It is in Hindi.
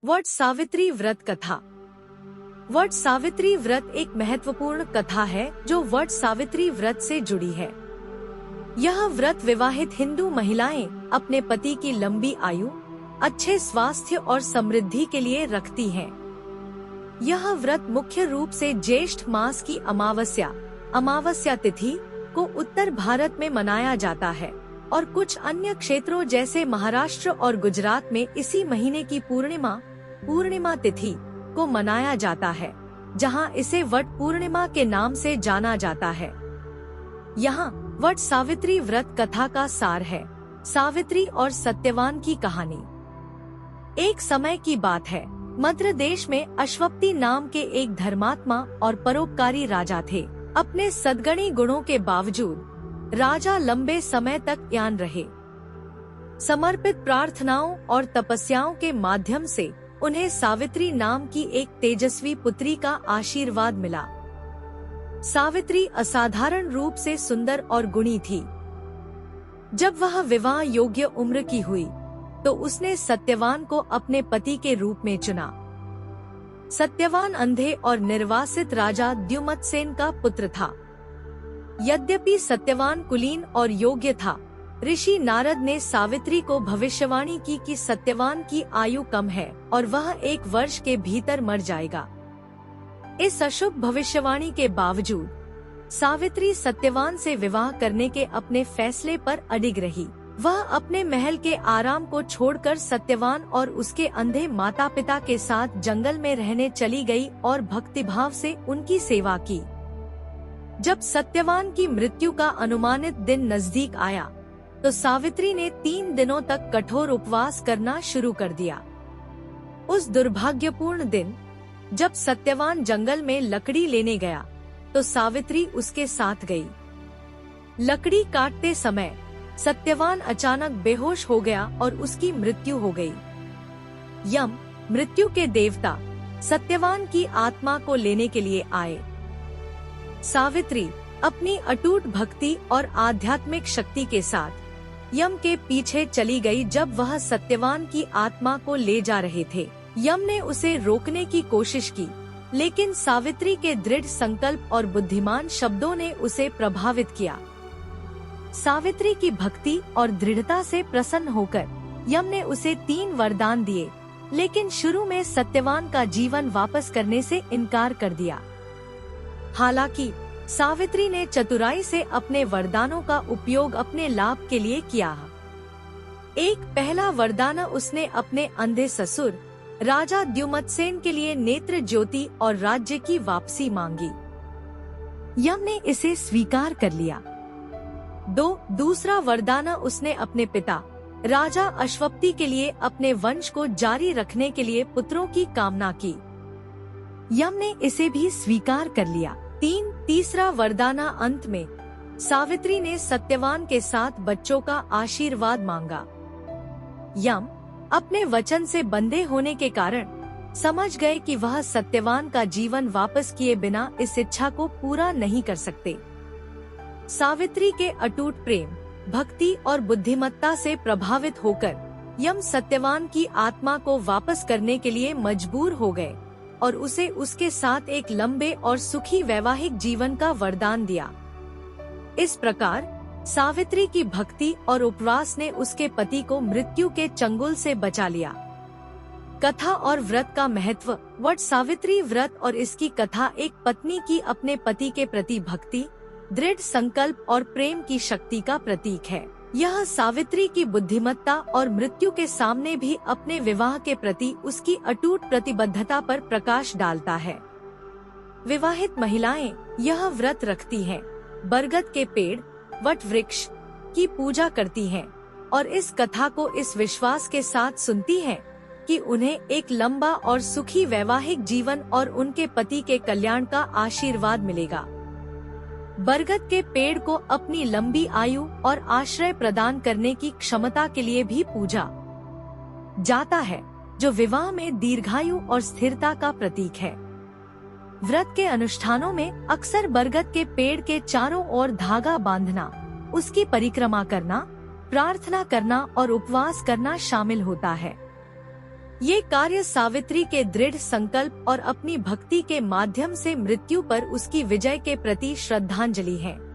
वट सावित्री व्रत कथा। वट सावित्री व्रत एक महत्वपूर्ण कथा है जो वट सावित्री व्रत से जुड़ी है। यह व्रत विवाहित हिंदू महिलाएं अपने पति की लंबी आयु, अच्छे स्वास्थ्य और समृद्धि के लिए रखती हैं। यह व्रत मुख्य रूप से ज्येष्ठ मास की अमावस्या तिथि को उत्तर भारत में मनाया जाता है और कुछ अन्य क्षेत्रों जैसे महाराष्ट्र और गुजरात में इसी महीने की पूर्णिमा तिथि को मनाया जाता है, जहां इसे वट पूर्णिमा के नाम से जाना जाता है। यहाँ वट सावित्री व्रत कथा का सार है सावित्री और सत्यवान की कहानी। एक समय की बात है, मध्य देश में अश्वपति नाम के एक धर्मात्मा और परोपकारी राजा थे। अपने सद्गुणी गुणों के बावजूद राजा लंबे समय तक ज्ञान रहे। समर्पित प्रार्थनाओं और तपस्याओं के माध्यम से उन्हें सावित्री नाम की एक तेजस्वी पुत्री का आशीर्वाद मिला। सावित्री असाधारण रूप से सुंदर और गुणी थी। जब वह विवाह योग्य उम्र की हुई तो उसने सत्यवान को अपने पति के रूप में चुना। सत्यवान अंधे और निर्वासित राजा द्युमत्सेन का पुत्र था। यद्यपि सत्यवान कुलीन और योग्य था, ऋषि नारद ने सावित्री को भविष्यवाणी की कि सत्यवान की आयु कम है और वह 1 वर्ष के भीतर मर जाएगा। इस अशुभ भविष्यवाणी के बावजूद सावित्री सत्यवान से विवाह करने के अपने फैसले पर अडिग रही। वह अपने महल के आराम को छोड़कर सत्यवान और उसके अंधे माता पिता के साथ जंगल में रहने चली गई और भक्तिभाव से उनकी सेवा की। जब सत्यवान की मृत्यु का अनुमानित दिन नजदीक आया तो सावित्री ने 3 दिनों तक कठोर उपवास करना शुरू कर दिया। उस दुर्भाग्यपूर्ण दिन जब सत्यवान जंगल में लकड़ी लेने गया तो सावित्री उसके साथ गई। लकड़ी काटते समय सत्यवान अचानक बेहोश हो गया और उसकी मृत्यु हो गई। यम, मृत्यु के देवता, सत्यवान की आत्मा को लेने के लिए आए। सावित्री अपनी अटूट भक्ति और आध्यात्मिक शक्ति के साथ यम के पीछे चली गई। जब वह सत्यवान की आत्मा को ले जा रहे थे, यम ने उसे रोकने की कोशिश की, लेकिन सावित्री के दृढ़ संकल्प और बुद्धिमान शब्दों ने उसे प्रभावित किया। सावित्री की भक्ति और दृढ़ता से प्रसन्न होकर यम ने उसे 3 वरदान दिए, लेकिन शुरू में सत्यवान का जीवन वापस करने से इनकार कर दिया। हालांकि सावित्री ने चतुराई से अपने वरदानों का उपयोग अपने लाभ के लिए किया। पहला वरदान उसने अपने अंधे ससुर राजा द्युमत्सेन के लिए नेत्र ज्योति और राज्य की वापसी मांगी। यम ने इसे स्वीकार कर लिया। दूसरा वरदान उसने अपने पिता राजा अश्वपति के लिए अपने वंश को जारी रखने के लिए पुत्रों की कामना की। यम ने इसे भी स्वीकार कर लिया। तीसरा वरदान अंत में सावित्री ने सत्यवान के साथ बच्चों का आशीर्वाद मांगा। यम अपने वचन से बंधे होने के कारण समझ गए कि वह सत्यवान का जीवन वापस किए बिना इस इच्छा को पूरा नहीं कर सकते। सावित्री के अटूट प्रेम, भक्ति और बुद्धिमत्ता से प्रभावित होकर यम सत्यवान की आत्मा को वापस करने के लिए मजबूर हो गए और उसे उसके साथ एक लंबे और सुखी वैवाहिक जीवन का वरदान दिया। इस प्रकार सावित्री की भक्ति और उपवास ने उसके पति को मृत्यु के चंगुल से बचा लिया। कथा और व्रत का महत्व। वट सावित्री व्रत और इसकी कथा एक पत्नी की अपने पति के प्रति भक्ति, दृढ़ संकल्प और प्रेम की शक्ति का प्रतीक है। यह सावित्री की बुद्धिमत्ता और मृत्यु के सामने भी अपने विवाह के प्रति उसकी अटूट प्रतिबद्धता पर प्रकाश डालता है। विवाहित महिलाएं यह व्रत रखती हैं, बरगद के पेड़, वट वृक्ष की पूजा करती हैं और इस कथा को इस विश्वास के साथ सुनती हैं कि उन्हें एक लंबा और सुखी वैवाहिक जीवन और उनके पति के कल्याण का आशीर्वाद मिलेगा। बरगद के पेड़ को अपनी लंबी आयु और आश्रय प्रदान करने की क्षमता के लिए भी पूजा जाता है, जो विवाह में दीर्घायु और स्थिरता का प्रतीक है। व्रत के अनुष्ठानों में अक्सर बरगद के पेड़ के चारों ओर धागा बांधना, उसकी परिक्रमा करना, प्रार्थना करना और उपवास करना शामिल होता है। ये कार्य सावित्री के दृढ़ संकल्प और अपनी भक्ति के माध्यम से मृत्यु पर उसकी विजय के प्रति श्रद्धांजलि है।